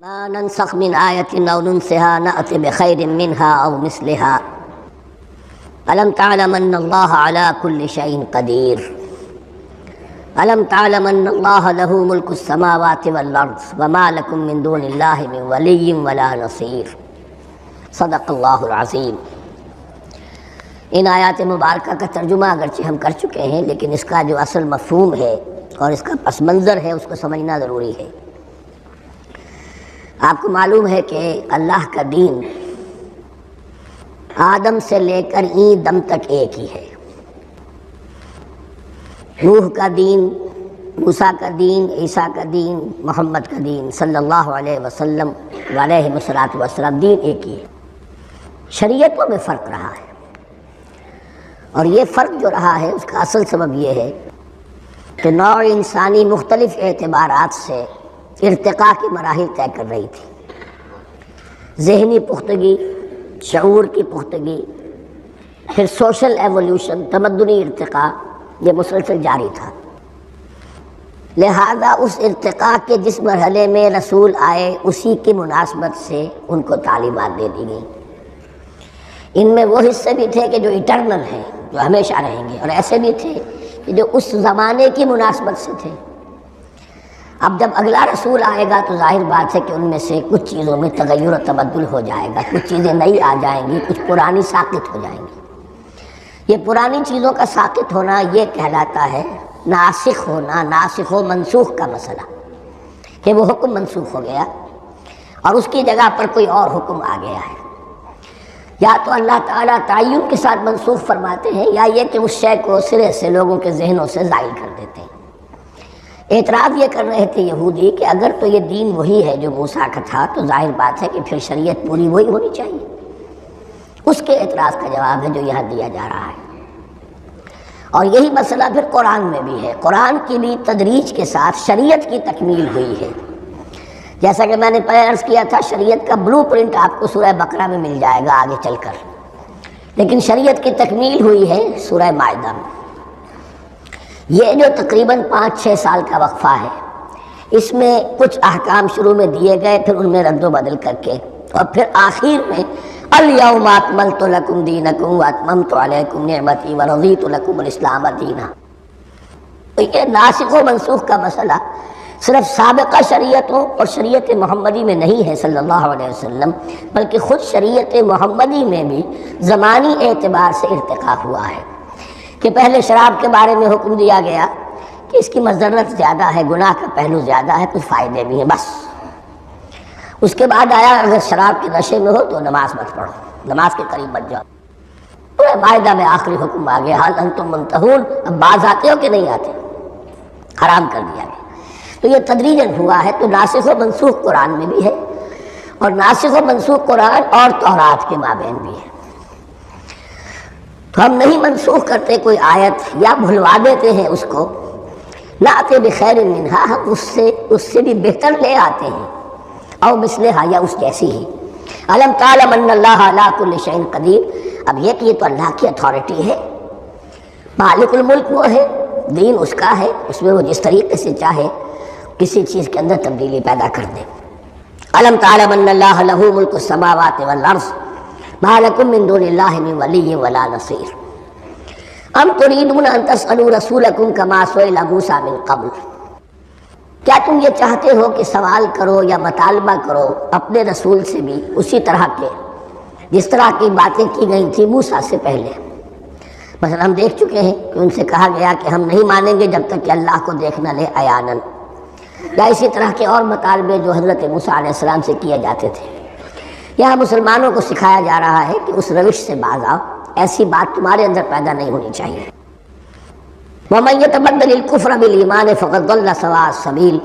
ما ننسخ من آیۃ أو ننسها نأت بخیر منها أو مثلها ألم تعلم أن الله على كل شيء قدیر ألم تعلم أن الله له ملك السماوات والأرض وما لكم من دون الله من ولي ولا نصير صدق اللہ العظیم۔ ان آیات مبارکہ کا ترجمہ اگرچہ ہم کر چکے ہیں، لیکن اس کا جو اصل مفہوم ہے اور اس کا پس منظر ہے اس کو سمجھنا ضروری ہے۔ آپ کو معلوم ہے کہ اللہ کا دین آدم سے لے کر این دم تک ایک ہی ہے۔ نوح کا دین، موسیٰ کا دین، عیسیٰ کا دین، محمد کا دین صلی اللہ علیہ وسلم علیہ الصلوۃ دین ایک ہی ہے۔ شریعتوں میں فرق رہا ہے، اور یہ فرق جو رہا ہے اس کا اصل سبب یہ ہے کہ نوع انسانی مختلف اعتبارات سے ارتقاء کی مراحل طے کر رہی تھی۔ ذہنی پختگی، شعور کی پختگی، پھر سوشل ایولیوشن، تمدنی ارتقاء، یہ مسلسل جاری تھا۔ لہذا اس ارتقاء کے جس مرحلے میں رسول آئے اسی کی مناسبت سے ان کو تعلیمات دے دی گئی۔ ان میں وہ حصے بھی تھے کہ جو ایٹرنل ہیں، جو ہمیشہ رہیں گے، اور ایسے بھی تھے کہ جو اس زمانے کی مناسبت سے تھے۔ اب جب اگلا رسول آئے گا تو ظاہر بات ہے کہ ان میں سے کچھ چیزوں میں تغیر و تبدل ہو جائے گا، کچھ چیزیں نئی آ جائیں گی، کچھ پرانی ساقط ہو جائیں گی۔ یہ پرانی چیزوں کا ساقط ہونا یہ کہلاتا ہے ناسخ ہونا، ناسخ و منسوخ کا مسئلہ، کہ وہ حکم منسوخ ہو گیا اور اس کی جگہ پر کوئی اور حکم آ گیا ہے۔ یا تو اللہ تعالیٰ تعین کے ساتھ منسوخ فرماتے ہیں، یا یہ کہ اس شے کو سرے سے لوگوں کے ذہنوں سے زائل کر دیتے ہیں۔ اعتراض یہ کر رہے تھے یہودی کہ اگر تو یہ دین وہی ہے جو موسیٰ کا تھا تو ظاہر بات ہے کہ پھر شریعت پوری وہی ہونی چاہیے۔ اس کے اعتراض کا جواب ہے جو یہاں دیا جا رہا ہے، اور یہی مسئلہ پھر قرآن میں بھی ہے۔ قرآن کی بھی تدریج کے ساتھ شریعت کی تکمیل ہوئی ہے۔ جیسا کہ میں نے پہلے عرض کیا تھا، شریعت کا بلو پرنٹ آپ کو سورہ بقرہ میں مل جائے گا آگے چل کر، لیکن شریعت کی تکمیل ہوئی ہے سورہ مائدہ میں۔ یہ جو تقریباً 5-6 سال کا وقفہ ہے، اس میں کچھ احکام شروع میں دیے گئے، پھر ان میں رد و بدل کر کے، اور پھر آخر میں الیوم اکملت لکم دینکم واتممت علیکم نعمتی ورضیت لکم الاسلام دینا۔ تو یہ ناسخ و منسوخ کا مسئلہ صرف سابقہ شریعتوں اور شریعت محمدی میں نہیں ہے صلی اللہ علیہ وسلم، بلکہ خود شریعت محمدی میں بھی زمانی اعتبار سے ارتقاء ہوا ہے۔ کہ پہلے شراب کے بارے میں حکم دیا گیا کہ اس کی مضرت زیادہ ہے، گناہ کا پہلو زیادہ ہے، کچھ فائدے بھی ہیں بس۔ اس کے بعد آیا اگر شراب کے نشے میں ہو تو نماز مت پڑھو، نماز کے قریب مت جاؤ۔ مائدہ میں آخری حکم آ گیا، حل انتم منتہون، اب باز آتے ہو کہ نہیں آتے، حرام کر دیا گیا۔ تو یہ تدریجاً ہوا ہے۔ تو ناسخ و منسوخ قرآن میں بھی ہے، اور ناسخ و منسوخ قرآن اور تورات کے مابین بھی ہے۔ تو ہم نہیں منسوخ کرتے کوئی آیت یا بھلوا دیتے ہیں اس کو، نأتی بخیر منہا، ہم اس سے بھی بہتر لے آتے ہیں، او مثلہا، یا اس جیسی ہی۔ علم تعلم ان اللہ علی کل شیء قدیر، اب یہ کہ یہ تو اللہ کی اتھارٹی ہے، مالک الملک وہ ہے، دین اس کا ہے، اس میں وہ جس طریقے سے چاہے کسی چیز کے اندر تبدیلی پیدا کر دے۔ علم تعلم ان اللہ لہ ملک السماوات والارض ما لکم من دون اللہ من ولی ولا نصیر ام تريدون ان تسألوا رسولکم کما سئل موسیٰ من قبل، کیا تم یہ چاہتے ہو کہ سوال کرو یا مطالبہ کرو اپنے رسول سے بھی اسی طرح کے جس طرح کی باتیں کی گئی تھی موسیٰ سے پہلے؟ مثلا ہم دیکھ چکے ہیں کہ ان سے کہا گیا کہ ہم نہیں مانیں گے جب تک کہ اللہ کو دیکھنا لے عیاناً، یا اسی طرح کے اور مطالبے جو حضرت موسیٰ علیہ السلام سے کیے جاتے تھے۔ یہاں مسلمانوں کو سکھایا جا رہا ہے کہ اس روش سے باز آؤ، ایسی بات تمہارے اندر پیدا نہیں ہونی چاہیے۔ وَمَن يَتَبَدَّلِ الْكُفْرَ بِالْإِيمَانِ فَقَدْ ضَلَّ سَوَاءَ السَّبِيلِ،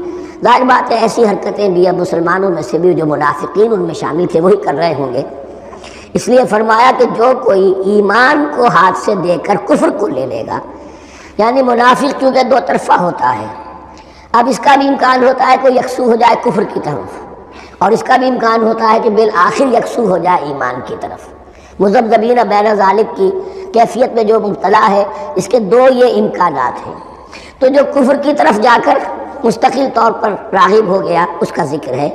ظاہر بات ہے ایسی حرکتیں بھی اب مسلمانوں میں سے بھی جو منافقین ان میں شامل تھے وہی کر رہے ہوں گے۔ اس لیے فرمایا کہ جو کوئی ایمان کو ہاتھ سے دے کر کفر کو لے لے گا، یعنی منافق کیونکہ دو طرفہ ہوتا ہے، اب اس کا بھی امکان ہوتا ہے کہ یکسو ہو جائے کفر کی طرف، اور اس کا بھی امکان ہوتا ہے کہ بالآخر یکسو ہو جائے ایمان کی طرف۔ مذبذبین بین ذالک کی کیفیت میں جو مبتلا ہے، اس کے دو یہ امکانات ہیں۔ تو جو کفر کی طرف جا کر مستقل طور پر راغب ہو گیا اس کا ذکر ہے،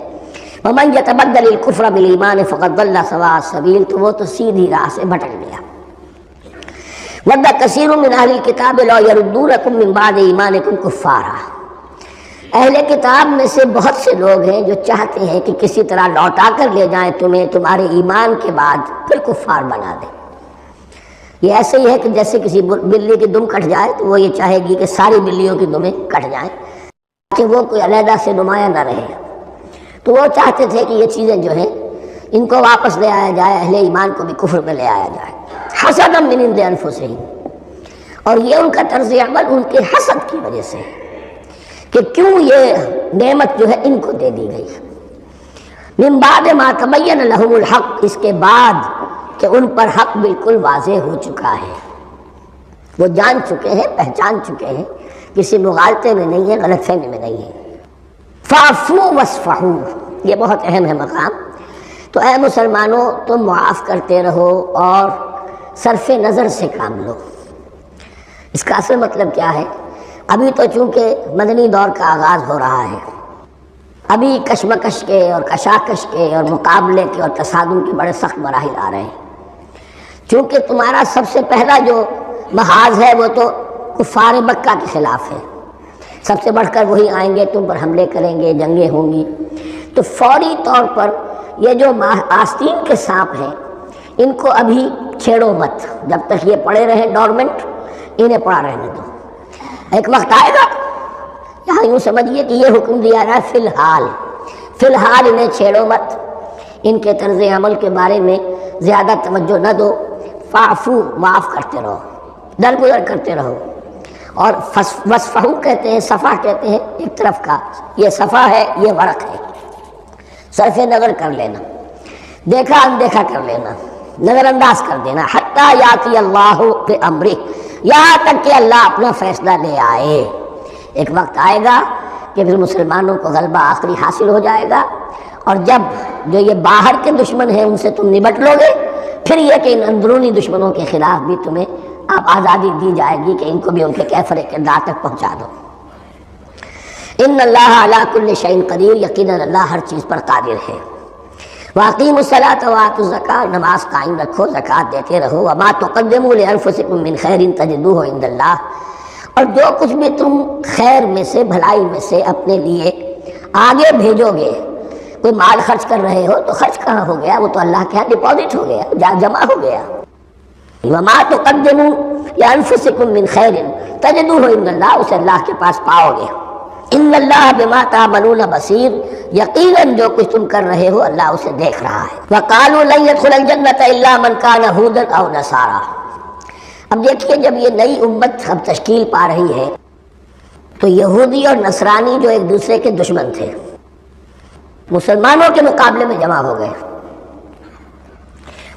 ومن یتبدل الکفر بالایمان فقد ضل سواء السبیل، تو وہ تو سیدھی راہ سے بھٹک گیا۔ ود کثیر من اہل الکتاب لو یردونکم من بعد ایمانکم کفارا، اہل کتاب میں سے بہت سے لوگ ہیں جو چاہتے ہیں کہ کسی طرح لوٹا کر لے جائیں تمہیں تمہارے ایمان کے بعد، پھر کفار بنا دیں۔ یہ ایسے ہی ہے کہ جیسے کسی بلی کی دم کٹ جائے تو وہ یہ چاہے گی کہ ساری بلیوں کی دمیں کٹ جائیں کہ وہ کوئی علیحدہ سے نمایاں نہ رہے۔ تو وہ چاہتے تھے کہ یہ چیزیں جو ہیں ان کو واپس لے آیا جائے، اہل ایمان کو بھی کفر میں لے آیا جائے، حسدا من عند انفسہم، اور یہ ان کا طرز عمل ان کے حسد کی وجہ سے کہ کیوں یہ نعمت جو ہے ان کو دے دی گئی۔ من بعد ما تبین لہم الحق، اس کے بعد کہ ان پر حق بالکل واضح ہو چکا ہے، وہ جان چکے ہیں، پہچان چکے ہیں، کسی مغالطے میں نہیں ہے، غلط فہمی میں نہیں ہے۔ فاعفوا واصفحوا، یہ بہت اہم ہے مقام۔ تو اے مسلمانوں تم معاف کرتے رہو اور صرف نظر سے کام لو۔ اس کا اصل مطلب کیا ہے؟ ابھی تو چونکہ مدنی دور کا آغاز ہو رہا ہے، ابھی کشمکش کے اور کشاکش کے اور مقابلے کے اور تصادم کے بڑے سخت مراحل آ رہے ہیں۔ چونکہ تمہارا سب سے پہلا جو محاذ ہے وہ تو کفار مکہ کے خلاف ہے، سب سے بڑھ کر وہی آئیں گے، تم پر حملے کریں گے، جنگیں ہوں گی، تو فوری طور پر یہ جو آستین کے سانپ ہیں ان کو ابھی چھیڑو مت، جب تک یہ پڑے رہیں ڈورمنٹ، انہیں پڑا رہنے دو۔ ایک وقت آئے گا، یہاں یوں سمجھیے کہ یہ حکم دیا رہا ہے فی الحال انہیں چھیڑو مت، ان کے طرز عمل کے بارے میں زیادہ توجہ نہ دو، فاعفو، معاف کرتے رہو، درگزر کرتے رہو۔ اور وصفحو کہتے ہیں، صفح کہتے ہیں ایک طرف کا، یہ صفح ہے، یہ ورق ہے، صرف نظر کر لینا، دیکھا اندیکھا کر لینا، نظر انداز کر دینا، حتی یاتی اللہ بامرہ، یہاں تک کہ اللہ اپنا فیصلہ لے آئے۔ ایک وقت آئے گا کہ پھر مسلمانوں کو غلبہ آخری حاصل ہو جائے گا، اور جب جو یہ باہر کے دشمن ہیں ان سے تم نمٹ لو گے، پھر یہ کہ ان اندرونی دشمنوں کے خلاف بھی تمہیں اب آزادی دی جائے گی کہ ان کو بھی ان کے کیفر کردار تک پہنچا دو۔ ان اللہ علی کل شیء قدیر، یقیناً اللہ ہر چیز پر قادر ہے۔ واقیموا الصلاۃ وآتوا الزکاۃ، نماز قائم رکھو، زکوٰۃ دیتے رہو۔ وما تقدموا لانفسکم من خیر تجدوہ عند اللہ، اور جو کچھ بھی تم خیر میں سے، بھلائی میں سے اپنے لیے آگے بھیجو گے، کوئی مال خرچ کر رہے ہو تو خرچ کہاں ہو گیا؟ وہ تو اللہ کے ہاں ڈپازٹ ہو گیا، جمع ہو گیا۔ وما تقدموا لانفسکم من خیر تجدوہ عند اللہ، اسے اللہ کے پاس پاؤ گے۔ ان اللہ بما تعملون بصیر، یقیناً جو کچھ تم کر رہے ہو اللہ اسے دیکھ رہا ہے۔ وقالوا لن يدخل الجنۃ الا من كان هودا او نصارى، اب دیکھیے جب یہ نئی امت اب تشکیل پا رہی ہے تو یہودی اور نصرانی جو ایک دوسرے کے دشمن تھے مسلمانوں کے مقابلے میں جمع ہو گئے،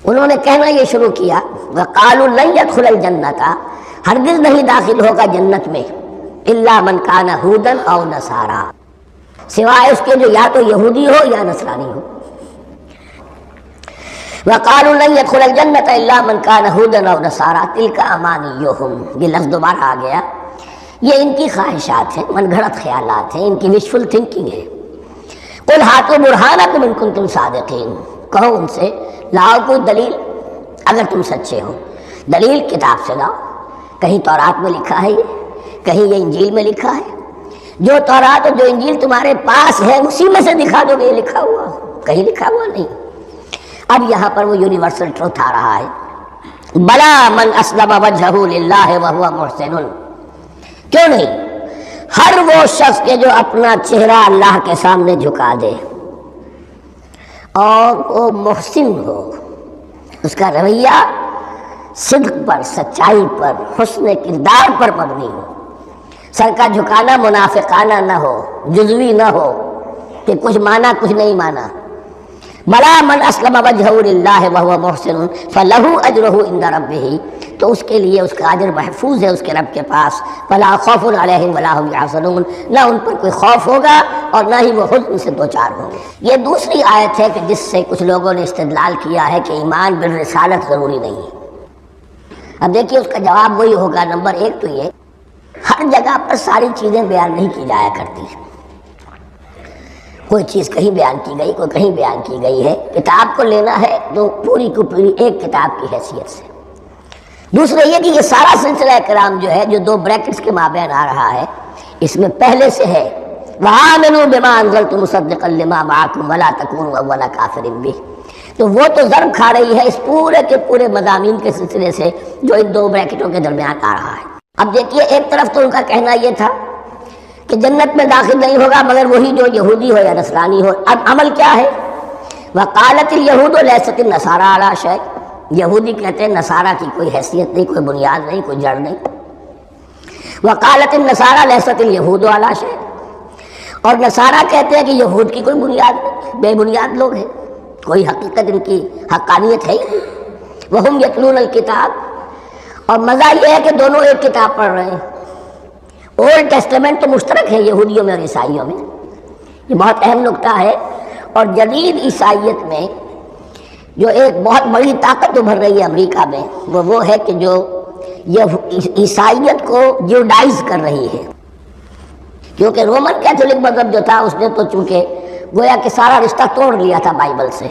انہوں نے کہنا یہ شروع کیا، وقالوا لن يدخل الجنۃ، ہرگز نہیں داخل ہوگا جنت میں، الا من کان ہودا او نصارا، سوائے اس کے جو یا تو یہودی ہو یا نصرانی ہو۔ وقالوا لن يدخل الجنۃ الا من کان ہودا او نصارا تلک امانیہم، یہ لفظ دوبارہ آ گیا، یہ ان کی خواہشات ہیں، من گھڑت خیالات ہیں، ان کی وشفل تھنکنگ ہے۔ قل ہاتوا برہانکم ان کنتم صادقین، کہو ان سے لاؤ کوئی دلیل اگر تم سچے ہو، دلیل کتاب سے لاؤ، کہیں تورات میں لکھا ہے یہ، کہیں یہ انجیل میں لکھا ہے، جو تورات اور جو انجیل تمہارے پاس ہے اسی میں سے دکھا دو گے یہ لکھا ہوا، کہیں لکھا ہوا نہیں۔ اب یہاں پر وہ یونیورسل ٹروتھ آ رہا ہے، بلا من اسلم وجہہ للہ وہو محسن، کیوں نہیں، ہر وہ شخص کے جو اپنا چہرہ اللہ کے سامنے جھکا دے اور وہ محسن ہو، اس کا رویہ صدق پر، سچائی پر، حسن کردار پر مبنی ہو، سر کا جھکانا منافقانہ نہ ہو، جزوی نہ ہو کہ کچھ مانا کچھ نہیں مانا۔ بلا من اسلم وجہہ للہ وہو محسن فلہ اجرہ عند ربہ، تو اس کے لیے اس کا اجر محفوظ ہے اس کے رب کے پاس، فلا خوف علیہم ولا هم یحزنون، نہ ان پر کوئی خوف ہوگا اور نہ ہی وہ حزن سے دوچار ہوں گے۔ یہ دوسری آیت ہے کہ جس سے کچھ لوگوں نے استدلال کیا ہے کہ ایمان بالرسالت ضروری نہیں ہے۔ اب دیکھیے اس کا جواب وہی ہوگا، نمبر ایک تو یہ، ہر جگہ پر ساری چیزیں بیان نہیں کی جایا کرتی، کوئی چیز کہیں بیان کی گئی، کوئی کہیں بیان کی گئی ہے۔ کتاب کو لینا ہے تو پوری کو پوری ایک کتاب کی حیثیت سے۔ دوسرا یہ کہ یہ سارا سلسلہ کرام جو ہے، جو دو بریکٹس کے مابین آ رہا ہے، اس میں پہلے سے ہے وَآمِنُوا بِمَا أَنزَلْتُ مُصَدِّقًا لِمَا مَعَكُمْ وَلَا تَكُونُوا أَوَّلَ كَافِرٍ بِهِ، تو وہ تو ضرب کھا رہی ہے اس پورے کے پورے مضامین کے سلسلے سے جو ان دو بریکٹوں کے درمیان آ رہا ہے۔ اب دیکھیے، ایک طرف تو ان کا کہنا یہ تھا کہ جنت میں داخل نہیں ہوگا مگر وہی جو یہودی ہو یا نصرانی ہو۔ اب عمل کیا ہے؟ وَقَالَتِ الْيَهُودُ لَيْسَتِ النَّصَارَىٰ عَلَىٰ شَيْءٍ، یہودی کہتے ہیں نصارہ کی کوئی حیثیت نہیں، کوئی بنیاد نہیں، کوئی جڑ نہیں۔ وَقَالَتِ النَّصَارَىٰ لَيْسَتِ الْيَهُودُ عَلَىٰ شَيْءٍ، اور نصارہ کہتے ہیں کہ یہود کی کوئی بنیاد نہیں، بے بنیاد لوگ ہیں، کوئی حقیقت ان کی حقانیت ہے ہی نہیں۔ وَهُمْ يَتْلُونَ الْكِتَابَ، اور مزہ یہ ہے کہ دونوں ایک کتاب پڑھ رہے ہیں۔ اولڈ ٹیسٹمنٹ تو مشترک ہے یہودیوں میں اور عیسائیوں میں، یہ بہت اہم نکتہ ہے۔ اور جدید عیسائیت میں جو ایک بہت بڑی طاقت ابھر رہی ہے امریکہ میں، وہ ہے کہ جو یہ عیسائیت کو جیوڈائز کر رہی ہے، کیونکہ رومن کیتھولک مذہب جو تھا اس نے تو چونکہ گویا کہ سارا رشتہ توڑ لیا تھا بائبل سے،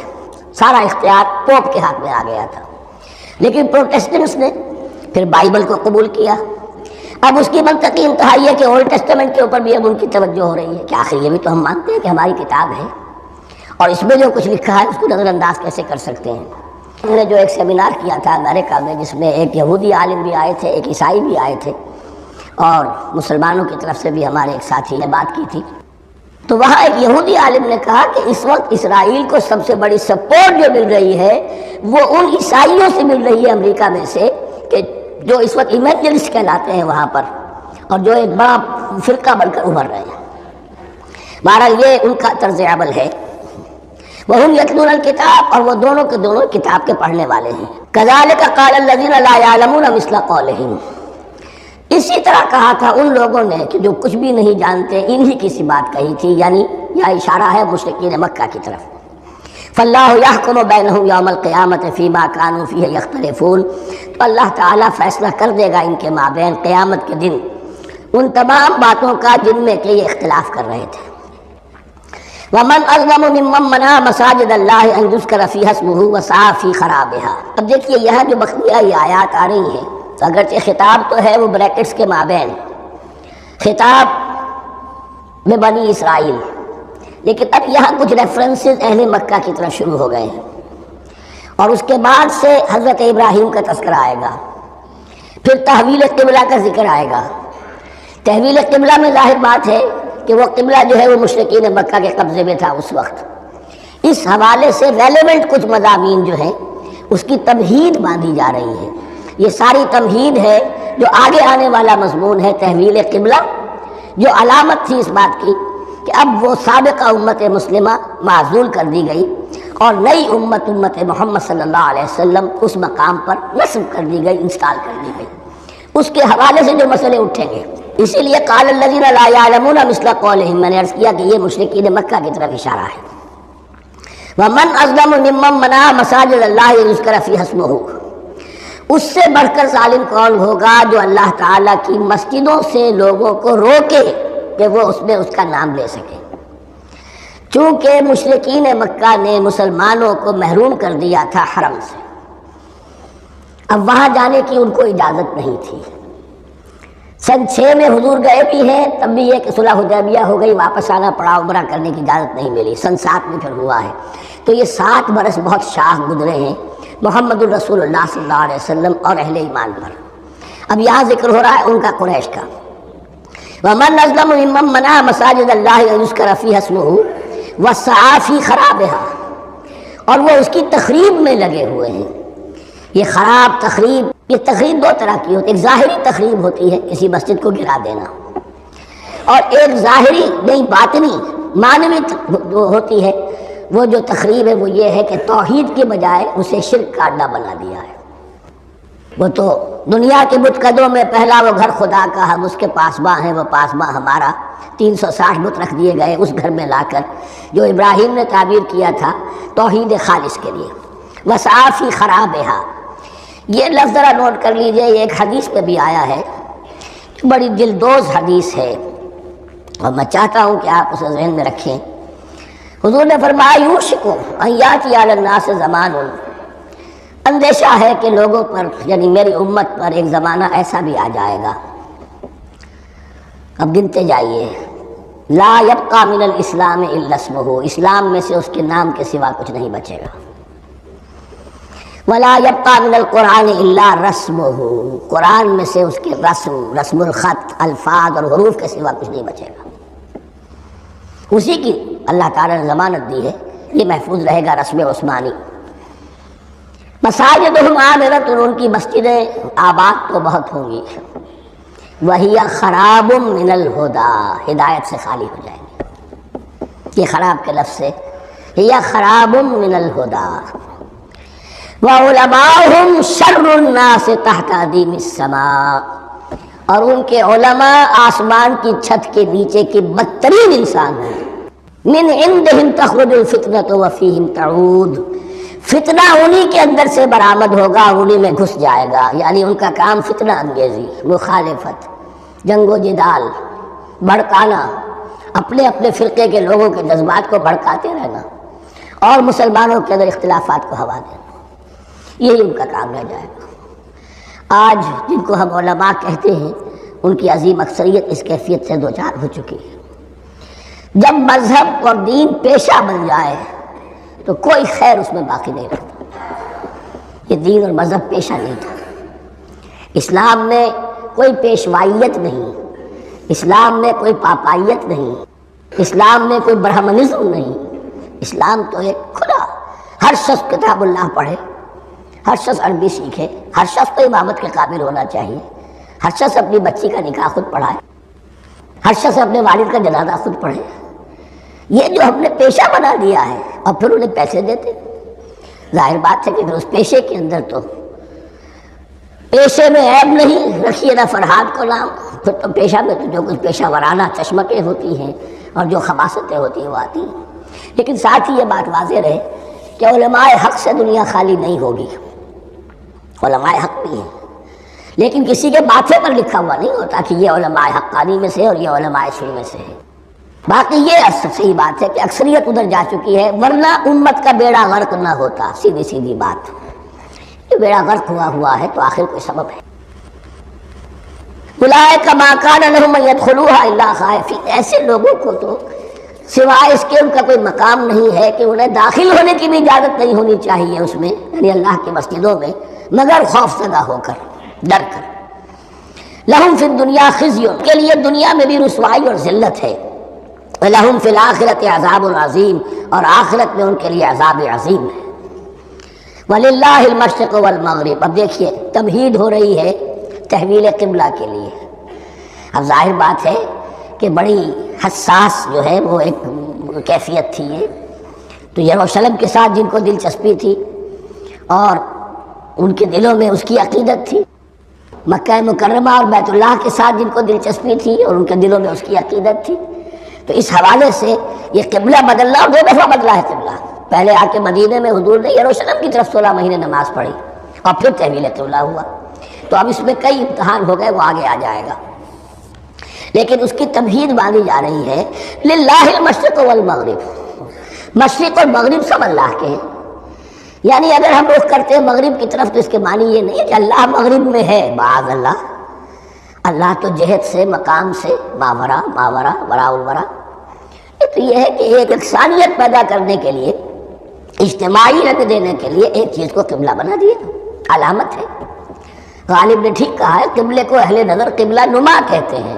سارا اختیار پوپ کے ہاتھ میں آ گیا تھا، لیکن پروٹیسٹنٹس نے پھر بائبل کو قبول کیا۔ اب اس کی منطقی انتہا یہ کہ اولڈ ٹیسٹمنٹ کے اوپر بھی اب ان کی توجہ ہو رہی ہے کہ آخر یہ بھی تو ہم مانتے ہیں کہ ہماری کتاب ہے، اور اس میں جو کچھ لکھا ہے اس کو نظر انداز کیسے کر سکتے ہیں۔ ہم نے جو ایک سیمینار کیا تھا امریکہ میں، جس میں ایک یہودی عالم بھی آئے تھے، ایک عیسائی بھی آئے تھے، اور مسلمانوں کی طرف سے بھی ہمارے ایک ساتھی نے بات کی تھی، تو وہاں ایک یہودی عالم نے کہا کہ اس وقت اسرائیل کو سب سے بڑی سپورٹ جو مل رہی ہے وہ ان عیسائیوں سے مل رہی ہے امریکہ میں سے، کہ جو اس وقت ایونجلسٹ کہلاتے ہیں وہاں پر، اور جو ایک بڑا فرقہ بن کر ابھر رہے ہیں۔ بہرحال یہ ان کا طرز عمل ہے۔ وَهُمْ يَتْلُونَ الْكِتَابَ، اور وہ دونوں کے دونوں کتاب کے پڑھنے والے ہیں۔ كَذَلِكَ قَالَ الَّذِينَ لَا يَعْلَمُونَ مِثْلَ قَوْلِهِمْ، اسی طرح کہا تھا ان لوگوں نے کہ جو کچھ بھی نہیں جانتے، انہی کی سی بات کہی تھی، یعنی یہ اشارہ ہے مشرکین مکہ کی طرف۔ فَاللَّهُ يَحْكُمُ بَيْنَهُمْ يَوْمَ الْقِيَامَةِ فِيمَا كَانُوا فِيهِ يَخْتَلِفُونَ، تو اللہ تعالیٰ فیصلہ کر دے گا ان کے مابین قیامت کے دن ان تمام باتوں کا جن میں کہ یہ اختلاف کر رہے تھے۔ وَمَنْ أَظْلَمُ مِمَّنْ مَنَعَ مَسَاجِدَ اللَّهِ أَنْ يُذْكَرَ فِيهَا اسْمُهُ وَسَعَىٰ فِي خَرَابِهَا۔ اب دیکھیے یہاں جو بخیہ یہ آیات آ رہی ہیں، اگرچہ خطاب تو ہے وہ بریکٹس کے مابین، خطاب میں بنی اسرائیل، لیکن اب یہاں کچھ ریفرنسز اہل مکہ کی طرف شروع ہو گئے ہیں، اور اس کے بعد سے حضرت ابراہیم کا تذکرہ آئے گا، پھر تحویل قبلہ کا ذکر آئے گا۔ تحویل قبلہ میں ظاہر بات ہے کہ وہ قبلہ جو ہے وہ مشرکین مکہ کے قبضے میں تھا اس وقت، اس حوالے سے ریلیونٹ کچھ مضامین جو ہیں اس کی تمہید باندھی جا رہی ہے۔ یہ ساری تمہید ہے جو آگے آنے والا مضمون ہے تحویل قبلہ، جو علامت تھی اس بات کی کہ اب وہ سابقہ امت مسلمہ معزول کر دی گئی اور نئی امت محمد صلی اللہ علیہ وسلم اس مقام پر نصب کر دی گئی، انسٹال کر دی گئی۔ اس کے حوالے سے جو مسئلے اٹھیں گے، اسی لیے قال الذین لا یعلمون مثل قولہم، میں نے عرض کیا کہ یہ مشرکین مکہ کی طرف اشارہ ہے۔ ومن اظلم ممن منع مساجد اللہ یذکر فیہا اسمہ، اس سے بڑھ کر ظالم کون ہوگا جو اللہ تعالیٰ کی مسجدوں سے لوگوں کو روکے کہ وہ اس میں اس کا نام لے سکے۔ چونکہ مشرکین مکہ نے مسلمانوں کو محروم کر دیا تھا حرم سے، اب وہاں جانے کی ان کو اجازت نہیں تھی۔ سن 6 میں حضور گئے بھی ہیں، تب بھی یہ کہ صلح حدیبیہ ہو گئی، واپس آنا پڑا، عمرہ کرنے کی اجازت نہیں ملی۔ سن 7 میں پھر ہوا ہے، تو یہ 7 برس بہت شاخ گزرے ہیں محمد الرسول اللہ صلی اللہ علیہ وسلم اور اہل ایمان پر۔ اب یہاں ذکر ہو رہا ہے ان کا، قریش کا۔ وَمَنْ أَظْلَمُ مِمَّن مَنَعَ مَسَاجِدَ اللَّهِ أَن يُذْكَرَ فِيهَا اسْمُهُ وَسَعَىٰ فِي خَرَابِهَا، اور وہ اس کی تخریب میں لگے ہوئے ہیں۔ یہ خراب تخریب، یہ تخریب 2 طرح کی ہوتی ہے، ایک ظاہری تخریب ہوتی ہے کسی مسجد کو گرا دینا، اور ایک ظاہری نہیں باطنی معنوی ہوتی ہے۔ وہ جو تخریب ہے وہ یہ ہے کہ توحید کے بجائے اسے شرک کا اڈا بنا دیا ہے۔ وہ تو دنیا کے بت قدوں میں پہلا وہ گھر خدا کا، ہم اس کے پاسباں ہیں، وہ پاسباں ہمارا، 360 بت رکھ دیے گئے اس گھر میں لا کر، جو ابراہیم نے تعبیر کیا تھا توحید خالص کے لیے۔ وَسَعَىٰ فِي خَرَابِهَا، یہ لفظ ذرا نوٹ کر لیجئے، یہ ایک حدیث پہ بھی آیا ہے، بڑی دلدوز حدیث ہے، اور میں چاہتا ہوں کہ آپ اسے ذہن میں رکھیں۔ حضور نے فرمایا یوشکو ان یاتی علی الناس زمان، اندیشہ ہے کہ لوگوں پر یعنی میری امت پر ایک زمانہ ایسا بھی آ جائے گا، اب گنتے جائیے، لا یبقى من الاسلام الا اسمہ، اسلام میں سے اس کے نام کے سوا کچھ نہیں بچے گا، ولا یبقى من القرآن الا رسمہ، قرآن میں سے اس کے رسم الخط، الفاظ اور حروف کے سوا کچھ نہیں بچے گا، اسی کی اللہ تعالیٰ نے ضمانت دی ہے، یہ محفوظ رہے گا رسم عثمانی۔ مساجدہم عامرۃ، ان کی مسجدیں آباد تو بہت ہوں گی، وہی خراب من الہدی، ہدایت سے خالی ہو جائیں گے، یہ خراب کے لفظ سے ہی خراب من الہدی، وعلماؤہم شر الناس تحت ادیم السماء، اور ان کے علماء آسمان کی چھت کے نیچے کی بدترین انسان ہیں، من عندہم تخرج الفتنۃ وفیہم تعود، فتنہ انہی کے اندر سے برآمد ہوگا، انہی میں گھس جائے گا، یعنی ان کا کام فتنہ انگیزی، مخالفت، جنگ و جدال، بھڑکانا، اپنے اپنے فرقے کے لوگوں کے جذبات کو بھڑکاتے رہنا اور مسلمانوں کے اندر اختلافات کو ہوا دینا، یہی ان کا کام رہ جائے گا۔ آج جن کو ہم علماء کہتے ہیں ان کی عظیم اکثریت اس کیفیت سے دوچار ہو چکی ہے۔ جب مذہب اور دین پیشہ بن جائے تو کوئی خیر اس میں باقی نہیں رہتا، یہ دین اور مذہب پیشہ نہیں تھا، اسلام میں کوئی پیشوائیت نہیں، اسلام میں کوئی پاپائیت نہیں، اسلام میں کوئی برہمنزم نہیں، اسلام تو ایک کھلا، ہر شخص کتاب اللہ پڑھے، ہر شخص عربی سیکھے، ہر شخص کو امامت کے قابل ہونا چاہیے، ہر شخص اپنی بچی کا نکاح خود پڑھائے، ہر شخص اپنے والد کا جنازہ خود پڑھے، یہ جو ہم نے پیشہ بنا دیا ہے اور پھر انہیں پیسے دیتے، ظاہر بات ہے کہ پھر اس پیشے کے اندر تو پیشے میں عیب نہیں، رکھیے نہ فرہاد کو نام، پھر تو پیشہ میں تو جو کچھ پیشہ ورانہ چشمکیں ہوتی ہیں اور جو خباثتیں ہوتی ہیں وہ آتی ہیں، لیکن ساتھ ہی یہ بات واضح رہے کہ علماء حق سے دنیا خالی نہیں ہوگی، علماء حق بھی ہیں، لیکن کسی کے ماتھے پر لکھا ہوا نہیں ہوتا کہ یہ علماء حقانی میں سے اور یہ علماء سوء میں سے ہے۔ باقی یہ صحیح بات ہے کہ اکثریت ادھر جا چکی ہے، ورنہ امت کا بیڑا غرق نہ ہوتا، سیدھی سیدھی بات، یہ بیڑا غرق ہوا ہے تو آخر کوئی سبب ہے۔ اولئک ما کان لہم ان یدخلوها الا خائفین، ایسے لوگوں کو تو سوائے اس کے ان کا کوئی مقام نہیں ہے کہ انہیں داخل ہونے کی بھی اجازت نہیں ہونی چاہیے اس میں، یعنی اللہ کی مسجدوں میں، مگر خوف زدہ ہو کر، ڈر کر۔ لہم فی الدنیا خزی، کے لیے دنیا میں بھی رسوائی اور ذلت ہے، لہم فی الآخرۃ عذاب عظیم، اور آخرت میں ان کے لیے عذاب عظیم ہے۔ وَلِلَّهِ الْمَشْرِقُ وَالْمَغْرِبُ، اب دیکھیے تمہید ہو رہی ہے تحویل قبلہ کے لیے۔ اب ظاہر بات ہے کہ بڑی حساس جو ہے وہ ایک کیفیت تھی یہ، تو یروشلم کے ساتھ جن کو دلچسپی تھی اور ان کے دلوں میں اس کی عقیدت تھی، مکہ مکرمہ اور بیت اللہ کے ساتھ جن کو دلچسپی تھی اور ان کے دلوں میں اس کی عقیدت تھی، تو اس حوالے سے یہ قبلہ بدلنا، اور 2 دفعہ بدلا ہے قبلہ، پہلے آ کے مدینے میں حضور نے یروشلم کی طرف 16 مہینے نماز پڑھی اور پھر تحویل قبلہ ہوا، تو اب اس میں کئی امتحان ہو گئے، وہ آگے آ جائے گا، لیکن اس کی تمہید باندھی جا رہی ہے۔ للہ المشرق والمغرب، مشرق اور مغرب سب اللہ کے ہیں، یعنی اگر ہم رخ کرتے ہیں مغرب کی طرف تو اس کے معنی یہ نہیں کہ اللہ مغرب میں ہے، معاذ اللہ، اللہ تو جہت سے، مقام سے، ماورا وراء الورا، تو یہ ہے کہ ایک یکسانیت پیدا کرنے کے لیے، اجتماعی رنگ دینے کے لیے ایک چیز کو قبلہ بنا دیا، علامت ہے۔ غالب نے ٹھیک کہا ہے، قبلے کو اہل نظر قبلہ نما کہتے ہیں،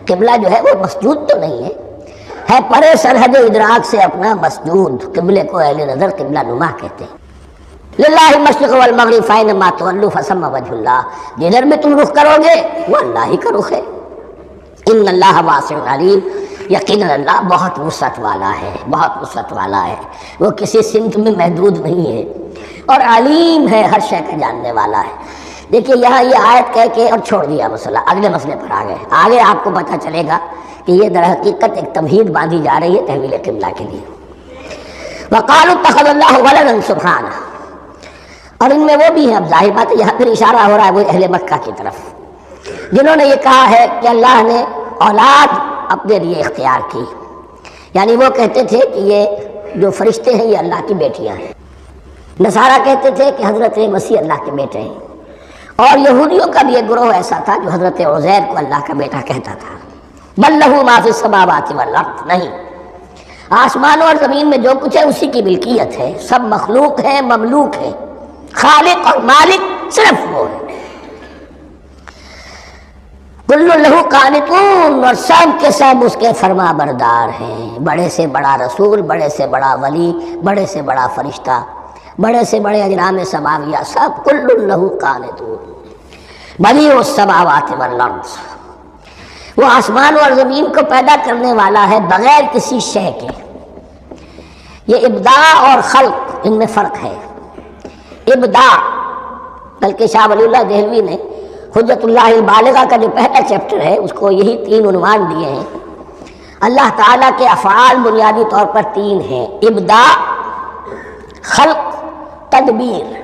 قبلہ جو ہے وہ مسجود تو نہیں ہے پرے سرحد ادراک سے اپنا مسجود، قبلے کو اہل نظر قبلہ نما کہتے ہیں۔ للہ المشرق والمغرب فینما تولوا فثم وجہ اللہ، جدھر میں تم رخ کرو گے وہ اللہ ہی کا رخ ہے۔ ان اللہ واسع علیم، یقیناً اللہ بہت وسعت والا ہے، بہت وسعت والا ہے، وہ کسی سمت میں محدود نہیں ہے، اور علیم ہے، ہر شے کا جاننے والا ہے۔ دیکھیے یہاں یہ آیت کہہ کے اور چھوڑ دیا مسئلہ، اگلے مسئلے پر آ گئے، آگے آپ کو پتہ چلے گا کہ یہ در حقیقت ایک تمہید باندھی جا رہی ہے تحویل قبلہ کے لیے۔ وقالوا اتخذ اللہ ولدا سبحانہ، اور ان میں وہ بھی ہیں، اب ظاہر بات ہے یہاں پھر اشارہ ہو رہا ہے وہ اہل مکہ کی طرف، جنہوں نے یہ کہا ہے کہ اللہ نے اولاد اپنے لیے اختیار کی، یعنی وہ کہتے تھے کہ یہ جو فرشتے ہیں یہ اللہ کی بیٹیاں ہیں۔ نصارہ کہتے تھے کہ حضرت مسیح اللہ کے بیٹے ہیں، اور یہودیوں کا بھی ایک گروہ ایسا تھا جو حضرت عزیر کو اللہ کا بیٹا کہتا تھا۔ بل لہ ما فی السماوات والارض، نہیں، آسمانوں اور زمین میں جو کچھ ہے اسی کی ملکیت ہے، سب مخلوق ہے، مملوک ہے، خالق اور مالک صرف وہ ہے۔ کل لہ قانتون، اور سب کے سب اس کے فرما بردار ہیں، بڑے سے بڑا رسول، بڑے سے بڑا ولی، بڑے سے بڑا فرشتہ، بڑے سے بڑے اجرام سماویہ، سب کل لہ قانتون۔ بدیع السماوات والارض، وہ آسمان اور زمین کو پیدا کرنے والا ہے بغیر کسی شے کے۔ یہ ابداع اور خلق، ان میں فرق ہے۔ ابداع، بلکہ شاہ ولی اللہ دہلوی نے حجت اللہ البالغہ کا جو پہلا چیپٹر ہے اس کو یہی 3 عنوان دیے ہیں۔ اللہ تعالیٰ کے افعال بنیادی طور پر 3 ہیں: ابداع، خلق، تدبیر۔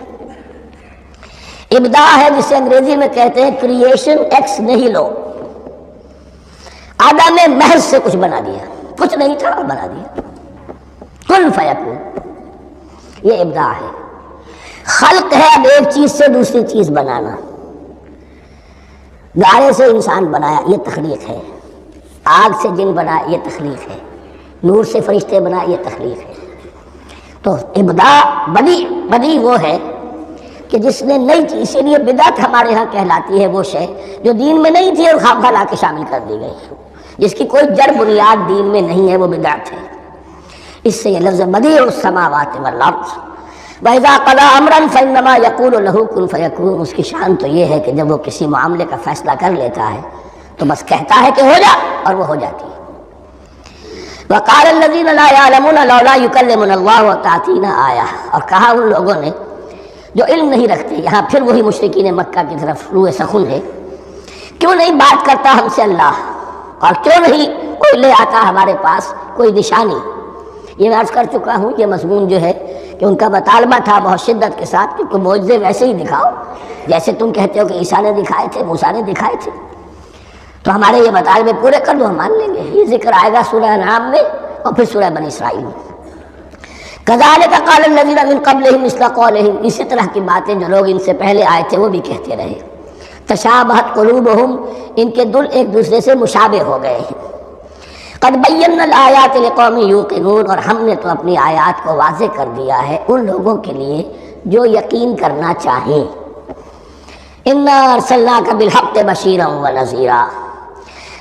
ابداع ہے جسے انگریزی میں کہتے ہیں کریشن ایکس نہیلو، آدم نے محض سے کچھ بنا دیا، کچھ نہیں تھا اور بنا دیا، کن فیکون، یہ ابداع ہے۔ خلق ہے اب ایک چیز سے دوسری چیز بنانا، گارے سے انسان بنایا، یہ تخلیق ہے۔ آگ سے جن بنایا، یہ تخلیق ہے۔ نور سے فرشتے بنائے، یہ تخلیق ہے۔ تو ابداع، بدیع وہ ہے کہ جس نے نئی چیز، اسی لیے بدعت ہمارے ہاں کہلاتی ہے وہ شے جو دین میں نہیں تھی اور خواہ خواہ لا کے شامل کر دی گئی، جس کی کوئی جڑ بنیاد دین میں نہیں ہے، وہ بدعت ہے۔ اس سے یہ لفظ بدیع السماوات والارض، وَإِذَا قَضَىٰ أَمْرًا فَإِنَّمَا يَقُولُ لَهُ كُن فَيَكُونُ، اس کی شان تو یہ ہے کہ جب وہ کسی معاملے کا فیصلہ کر لیتا ہے تو بس کہتا ہے کہ ہو جا، اور وہ ہو جاتی ہے۔ وَقَالَ الَّذِينَ لَا يَعْلَمُونَ لَوْلَا يُكَلِّمُنَا اللَّهُ وَتَأْتِينَا آیَةٌ، اور کہا ان لوگوں نے جو علم نہیں رکھتے، یہاں پھر وہی مشرکین مکہ کی طرف روئے سخن ہے، کیوں نہیں بات کرتا ہم سے اللہ، اور کیوں نہیں کوئی لے آتا ہمارے پاس کوئی نشانی۔ یہ میں عرض کر چکا ہوں، یہ مضمون جو ہے کہ ان کا مطالبہ تھا بہت شدت کے ساتھ کہ معجزے ویسے ہی دکھاؤ جیسے تم کہتے ہو کہ عیسیٰ نے دکھائے تھے، موسیٰ نے دکھائے تھے، تو ہمارے یہ مطالبے پورے کر دو، ہم مان لیں گے۔ یہ ذکر آئے گا سورہ انعام میں اور پھر سورہ بنی اسرائیل میں۔ کذالک قال الذین من قبلہم مثل قولہم، اسی طرح کی باتیں جو لوگ ان سے پہلے آئے تھے وہ بھی کہتے رہے۔ تشابہت قلوبہم، ان کے دل ایک دوسرے سے مشابہ ہو گئے ہیں۔ قد بینا الآیات لقوم یوقنون، اور ہم نے تو اپنی آیات کو واضح کر دیا ہے ان لوگوں کے لیے جو یقین کرنا چاہیں۔ انا ارسلناک بالحق بشیرا ونذیرا،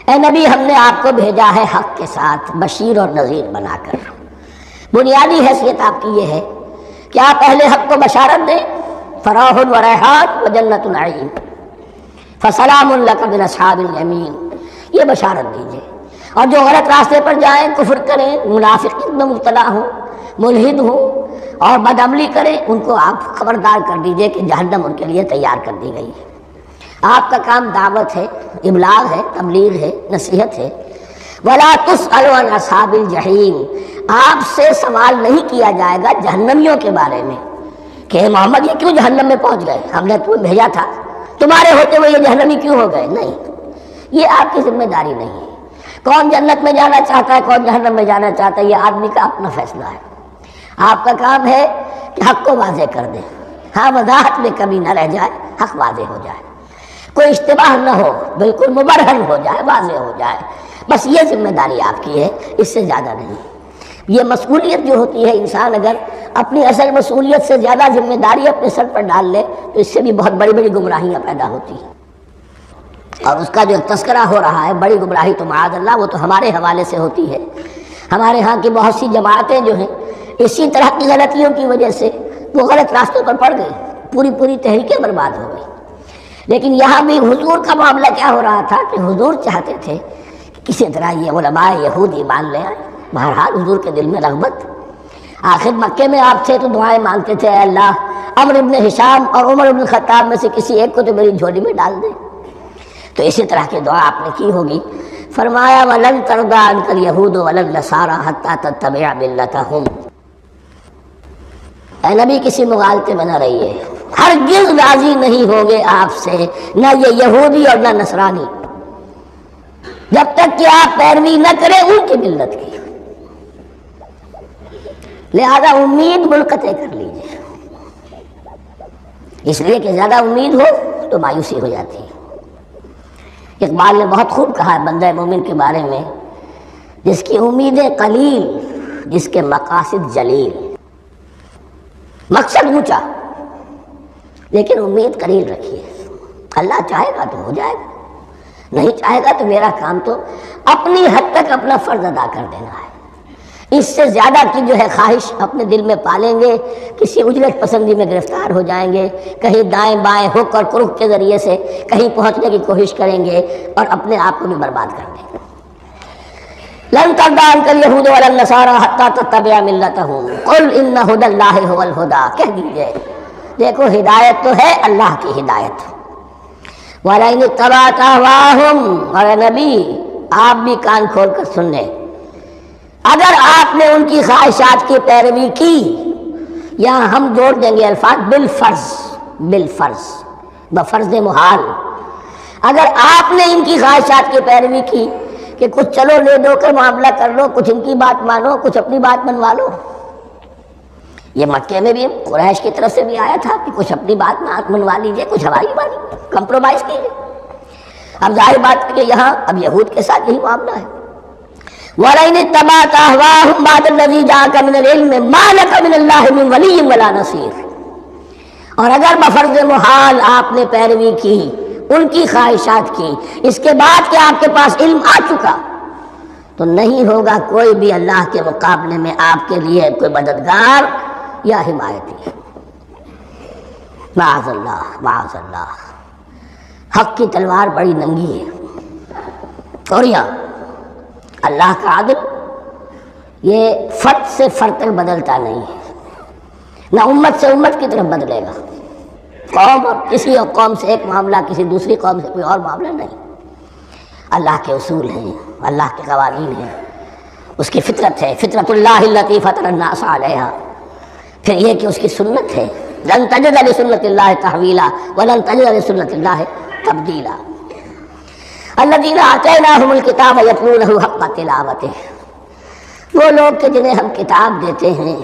اے نبی ہم نے آپ کو بھیجا ہے حق کے ساتھ بشیر اور نذیر بنا کر۔ بنیادی حیثیت آپ کی یہ ہے کہ آپ اہل حق کو بشارت دیں، فراح و ریحان و جنت نعیم، فسلام لک من اصحاب الیمین، یہ بشارت دیجیے۔ اور جو غلط راستے پر جائیں، کفر کریں، منافقت میں مبتلا ہوں، ملحد ہوں اور بدعملی کریں، ان کو آپ خبردار کر دیجئے کہ جہنم ان کے لیے تیار کر دی گئی ہے۔ آپ کا کام دعوت ہے، ابلاغ ہے، تبلیغ ہے، نصیحت ہے۔ وَلَا تُسْأَلُ عَنْ أَصْحَابِ الْجَحِيمِ، آپ سے سوال نہیں کیا جائے گا جہنمیوں کے بارے میں کہ محمد یہ کیوں جہنم میں پہنچ گئے، ہم نے تمہیں بھیجا تھا، تمہارے ہوتے ہوئے یہ جہنمی کیوں ہو گئے؟ نہیں، یہ آپ کی ذمہ داری نہیں ہے۔ کون جنت میں جانا چاہتا ہے، کون جہنم میں جانا چاہتا ہے، یہ آدمی کا اپنا فیصلہ ہے۔ آپ کا کام ہے کہ حق کو واضح کر دیں، ہاں وضاحت میں کمی نہ رہ جائے، حق واضح ہو جائے، کوئی اشتباہ نہ ہو، بالکل مبرہن ہو جائے، واضح ہو جائے، بس یہ ذمہ داری آپ کی ہے، اس سے زیادہ نہیں۔ یہ مسئولیت جو ہوتی ہے، انسان اگر اپنی اصل مسئولیت سے زیادہ ذمہ داری اپنے سر پر ڈال لے تو اس سے بھی بہت بڑی بڑی گمراہیاں پیدا ہوتی ہیں، اور اس کا جو تذکرہ ہو رہا ہے بڑی گمراہی تو معاذ اللہ وہ تو ہمارے حوالے سے ہوتی ہے۔ ہمارے ہاں کی بہت سی جماعتیں جو ہیں اسی طرح کی غلطیوں کی وجہ سے وہ غلط راستوں پر پڑ گئی، پوری تحریکیں برباد ہو گئی۔ لیکن یہاں بھی حضور کا معاملہ کیا ہو رہا تھا کہ حضور چاہتے تھے کہ کسی طرح یہ علماء یہود ایمان لے آئے۔ بہرحال حضور کے دل میں رغبت، آخر مکے میں آپ تھے تو دعائیں مانگتے تھے، اے اللہ عمرو بن ہشام اور عمر بن خطاب میں سے کسی ایک کو تو میری جھولی میں ڈال دے۔ تو اسی طرح کی دعا آپ نے کی ہوگی۔ فرمایا وَلَن تَرْضَىٰ عَنْكَ الْيَهُودُ وَلَا النَّصَارَىٰ حَتَّىٰ تَتَّبِعَ مِلَّتَهُمْ، اے نبی کسی مغالطے میں نہ رہیے، ہرگز راضی نہیں ہوگے آپ سے نہ یہ یہودی اور نہ نصرانی جب تک کہ آپ پیروی نہ کریں ان کی ملت کی۔ لہذا امید منقطع کر لیجیے، اس لیے کہ زیادہ امید ہو تو مایوسی ہو جاتی ہے۔ اقبال نے بہت خوب کہا ہے بندہ مومن کے بارے میں، جس کی امیدیں قلیل، جس کے مقاصد جلیل۔ مقصد اونچا لیکن امید قلیل رکھیے، اللہ چاہے گا تو ہو جائے گا، نہیں چاہے گا تو میرا کام تو اپنی حد تک اپنا فرض ادا کر دینا ہے۔ اس سے زیادہ کی جو ہے خواہش اپنے دل میں پالیں گے، کسی اجلت پسندی میں گرفتار ہو جائیں گے، کہیں دائیں بائیں ہک اور کرک کے ذریعے سے کہیں پہنچنے کی کوشش کریں گے اور اپنے آپ کو بھی برباد کر دیں گے۔ لن ترضى عنك اليهود ولا النصارى حتى تتبع ملتهم قل ان هدى الله هو الهدى، کہہ دیجئے دیکھو ہدایت تو ہے اللہ کی ہدایت۔ وَلَئِنِ اتَّبَعْتَ أَهْوَاءَهُمْ، اور نبی آپ بھی کان کھول کر سن لیں، اگر آپ نے ان کی خواہشات کی پیروی کی، یہاں ہم جوڑ دیں گے الفاظ بالفرض، بالفرض بفرض محال، اگر آپ نے ان کی خواہشات کی پیروی کی کہ کچھ چلو لے دو کے معاملہ کر لو، کچھ ان کی بات مانو، کچھ اپنی بات منوا لو۔ یہ مکے میں بھی قریش کی طرف سے بھی آیا تھا کہ کچھ اپنی بات منوا لیجیے، کچھ ہماری مانی، کمپرومائز کیجیے۔ اب ظاہر بات ہے کہ یہاں اب یہود کے ساتھ یہی معاملہ ہے۔ وَلَئِنِ اتَّبَعْتَ أَهْوَاءَهُمْ بَعْدَ الَّذِي جَاءَكَ مِنَ الْعِلْمِ مَا لَكَ مِنَ اللَّهِ مِنْ وَلِيٍّ وَلَا نَصِيرٍ، اور اگر بفرض محال آپ نے پیروی کی ان کی خواہشات کی، اس کے بعد کہ آپ کے پاس علم آ چکا، تو نہیں ہوگا کوئی بھی اللہ کے مقابلے میں آپ کے لیے کوئی مددگار یا حمایتی۔ معاذ اللہ، معاذ اللہ، حق کی تلوار بڑی ننگی ہے۔ اور یہاں اللہ کا عدل یہ فرد سے فرد تک بدلتا نہیں ہے، نہ امت سے امت کی طرف بدلے گا، قوم اور کسی اور قوم سے ایک معاملہ، کسی دوسری قوم سے کوئی اور معاملہ نہیں۔ اللہ کے اصول ہیں، اللہ کے قوانین ہیں، اس کی فطرت ہے، فطرت اللہ التی فطر الناس علیہا، پھر یہ کہ اس کی سنت ہے، لن تجد لسنت اللہ تحویلا ولن تجد لسنت اللہ تبدیلا۔ الذین آتیناہم الکتاب یتلونہ حق تلاوتہ، وہ لوگ کہ جنہیں ہم کتاب دیتے ہیں